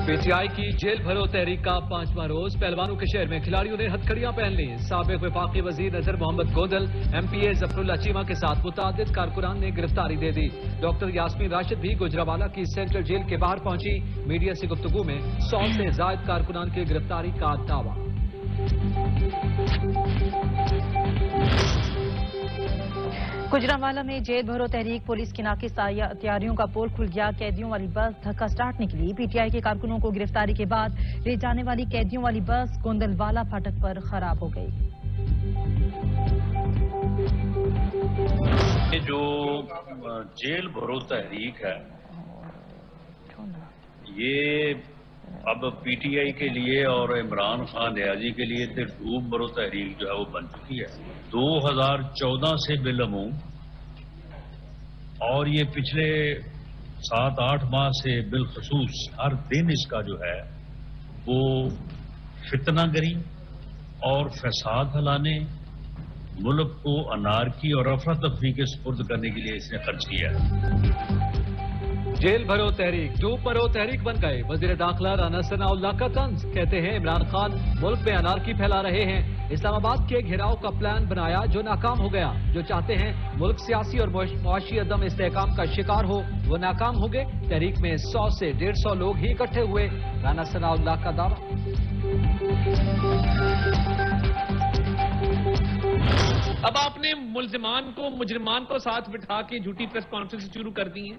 PTI की jail भरो तहरीक का 5वां रोज पहलवानों के शहर में खिलाड़ियों ने हथकड़ियां पहन ली। साबिक वफाकी वजीर नजर मोहम्मद गोदल, एमपीए जफरुल्लाह चीमा के साथ मुतादिद कारकुनान ने गिरफ्तारी दे दी। डॉक्टर यास्मीन राशिद भी गुजरावाला की सेंट्रल जेल के बाहर पहुंची। मीडिया से गुफ्तगू में 100 से जायद कारकुनान की गिरफ्तारी का दावा। गुजरांवाला में जेल भरो तहरीक पुलिस की नाकिस तैयारियों का पोल खुल गया। कैदियों वाली बस धक्का स्टार्ट निकली। पीटीआई के कारकुनों को गिरफ्तारी के बाद ले जाने वाली कैदियों वाली बस गोंदलवाला फाटक पर खराब हो गई। ये जो जेल भरो तहरीक है, ये अब पीटीआई के लिए और इमरान खान रियाजी के लिए धूप भरो तहरीक जो है वो बन चुकी है 2014 से बिलमूम, और ये पिछले 7-8 माह से बिलखसूस हर दिन इसका जो है वो फितनागरी और फसाद फैलाने, मुल्क को अनारकी और अफरा तफरी के सुपुर्द करने के लिए इसने खर्च किया है। जेल भरो तहरीक डूब भरो तहरीक बन गए। वजीर दाखिला राना सनाउल्लाह का तंज, कहते हैं इमरान खान मुल्क में अनारकी फैला रहे हैं। इस्लामाबाद के घेराव का प्लान बनाया जो नाकाम हो गया। जो चाहते हैं मुल्क सियासी और मुआशी अदम इस्तेहकाम का शिकार हो वो नाकाम हो गए। तहरीक में 100 से 150 लोग ही इकट्ठे हुए। राना सनाउल्लाह का दावा। अब आपने मुजरिमान को साथ बिठा के झूठी प्रेस कॉन्फ्रेंस शुरू कर दी है,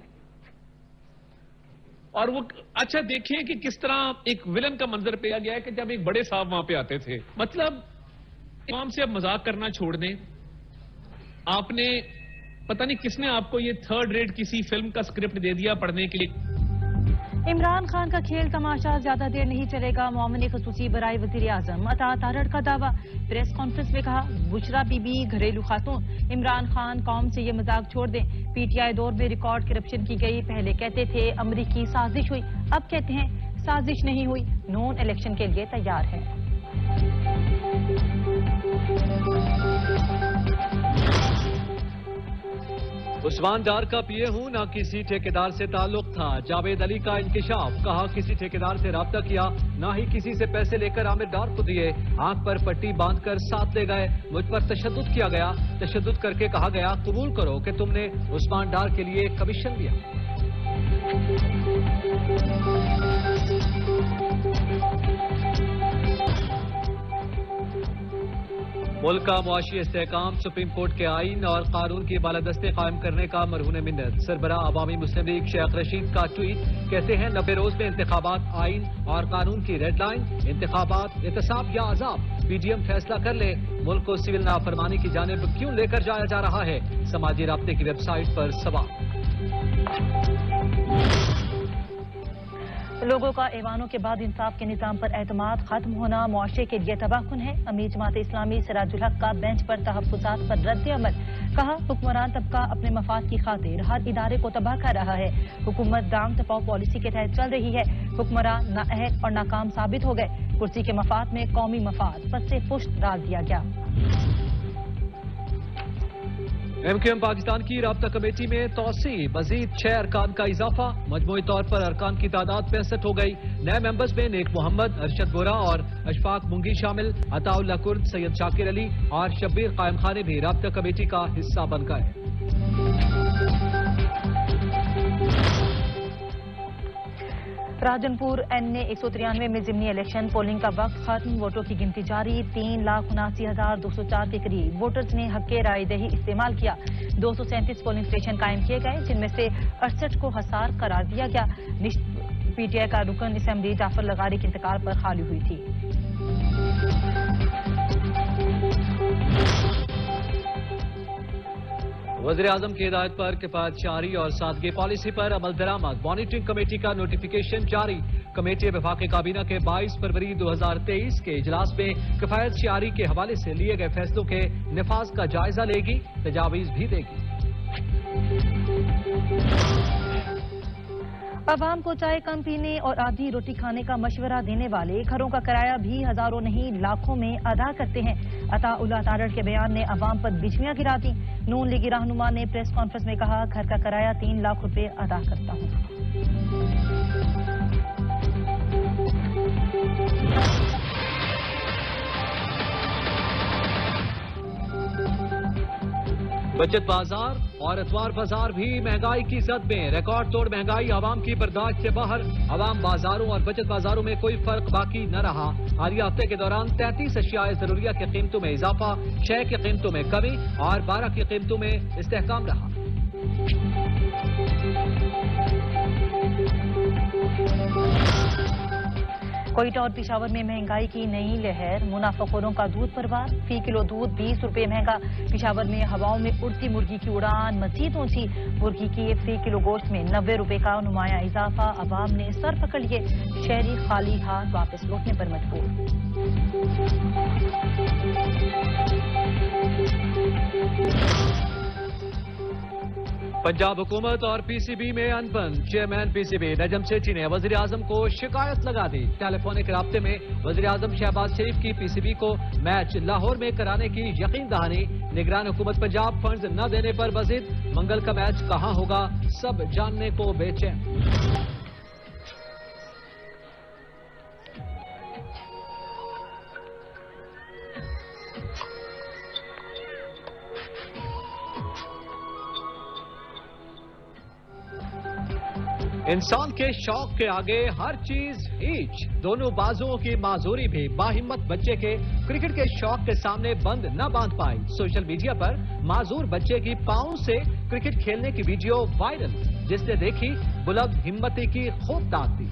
और वो अच्छा देखें कि किस तरह एक विलन का मंजर पेश गया है कि जब एक बड़े साहब वहां पे आते थे। मतलब इमाम से अब मजाक करना छोड़ दें। आपने पता नहीं किसने आपको ये 3rd रेट किसी फिल्म का स्क्रिप्ट दे दिया पढ़ने के लिए। इमरान खान का खेल तमाशा ज्यादा देर नहीं चलेगा। मोमिन खसूसी बराए वजीर आजम अता तारड़ का दावा। प्रेस कॉन्फ्रेंस में कहा बुशरा बीबी घरेलू खातून। इमरान खान कौम से ये मजाक छोड़ दें। पीटीआई दौर में रिकॉर्ड करप्शन की गई। पहले कहते थे अमरीकी साजिश हुई, अब कहते हैं साजिश नहीं हुई, नॉन इलेक्शन के लिए तैयार है। उस्मान डार का पीए हूं, ना किसी ठेकेदार से ताल्लुक था। जावेद अली का इंकिशाफ, कहा किसी ठेकेदार से राब्ता किया, ना ही किसी से पैसे लेकर आमिर डार को दिए। आंख पर पट्टी बांधकर साथ ले गए। मुझ पर तशद्दुद किया गया। तशद्दुद करके कहा गया कबूल करो कि तुमने उस्मान डार के लिए कमीशन दिया। मुल्क का मुआशी इस्तेहकाम, सुप्रीम कोर्ट के आइन और कानून की बालादस्ती कायम करने का मरहून मिन्नत। सरबराह अवामी मुस्लिम लीग शेख रशीद का ट्वीट, कहते हैं 90 रोज में इंतखाबात, आइन और कानून की रेड लाइन। इंतखाबात एहतसाब या अजाब, पीडीएम फैसला कर ले। मुल्क को सिविल नाफरमानी की जानिब क्यों लेकर जाया जा रहा है। समाजी राब्ते की वेबसाइट पर सवाल। लोगों का ऐवानों के बाद इंसाफ के निजाम पर एतमाद खत्म होना मुआशरे के लिए तबाहकुन है। अमीर जमात इस्लामी सिराजुल हक का बेंच पर तहफ्फुजात पर रद्द अमल। कहा हुक्मरान तबका अपने मफाद की खातिर हर इदारे को तबाह कर रहा है। हुकूमत दांग तपाव पॉलिसी के तहत चल रही है। हुक्मरान नाअहल और नाकाम साबित हो गए। कुर्सी के मफाद में कौमी मफाद पस्से पुश्त डाल दिया गया। एमक्यूएम पाकिस्तान की राब्ता कमेटी में तोसी, मजीद 6 अरकान का इजाफा। मजमूई तौर पर अरकान की तादाद 65 हो गई। नए मेंबर्स में नेक मोहम्मद, अरशद गोरा और अशफाक मुंगी शामिल। अताउल्लाह कुर्द, सैयद शाकिर अली और शब्बीर कायम खाने भी राब्ता कमेटी का हिस्सा बन गए। राजनपुर NA 193 में जिमनी इलेक्शन पोलिंग का वक्त खत्म। वोटों की गिनती जारी। 3,79,204 के करीब वोटर्स ने हक़ राय दही इस्तेमाल किया। 237 पोलिंग स्टेशन कायम किए गए, जिनमें से 68 को हसार करार दिया गया। पीटीआई का रुकन असेंबली जाफर लगारी के इंतकाल पर खाली हुई थी। वज़ीर आज़म की हिदायत पर किफायत शारी और सादगी पॉलिसी पर अमल दरामद। मॉनिटरिंग कमेटी का नोटिफिकेशन जारी। कमेटी वफाकी काबीना के 22 फरवरी 2023 के इजलास में किफायत शारी के हवाले से लिए गए फैसलों के निफाज का जायजा लेगी, तजावीज भी देगी। عوام کو چائے کم پینے اور آدھی روٹی کھانے کا مشورہ دینے والے گھروں کا کرایہ بھی ہزاروں نہیں لاکھوں میں ادا کرتے ہیں۔ عطا اللہ تارڑ کے بیان نے عوام پر بجلیاں گرا دی۔ نون لیگی رہنما نے پریس کانفرنس میں کہا، گھر کا کرایہ 3 لاکھ روپے ادا کرتا ہوں۔ بچت بازار اور اتوار بازار بھی مہنگائی کی زد میں۔ ریکارڈ توڑ مہنگائی عوام کی برداشت سے باہر۔ عوام بازاروں اور بچت بازاروں میں کوئی فرق باقی نہ رہا۔ حالیہ ہفتے کے دوران 33 اشیاء ضروریہ کی قیمتوں میں اضافہ، 6 کی قیمتوں میں کمی اور 12 کی قیمتوں میں استحکام رہا۔ کوئٹہ اور پشاور میں مہنگائی کی نئی لہر۔ منافع خوروں کا دودھ پروار، فی کلو دودھ 20 روپے مہنگا۔ پشاور میں ہواؤں میں اڑتی مرغی کی اڑان مزید اونچی۔ مرغی کی فی کلو گوشت میں 90 روپے کا نمایاں اضافہ۔ عوام نے سر پکڑ لیے، شہری خالی ہاتھ واپس لوٹنے پر مجبور۔ پنجاب حکومت اور پی سی بی میں انبن۔ Chairman P C B Najam Sethi نے وزیر اعظم کو شکایت لگا دی۔ ٹیلی فونک رابطے میں وزیر اعظم شہباز شریف کی پی سی بی کو میچ لاہور میں کرانے کی یقین دہانی۔ نگران حکومت پنجاب فنڈز نہ دینے پر وزید، منگل کا میچ کہاں ہوگا سب جاننے کو بے چین۔ انسان کے شوق کے آگے ہر چیز ہیچ۔ دونوں بازوؤں کی معذوری بھی باہمت بچے کے کرکٹ کے شوق کے سامنے بند نہ باندھ پائی۔ سوشل میڈیا پر معذور بچے کی پاؤں سے کرکٹ کھیلنے کی ویڈیو وائرل، جس نے دیکھی بلند ہمتی کی خوب داد دی۔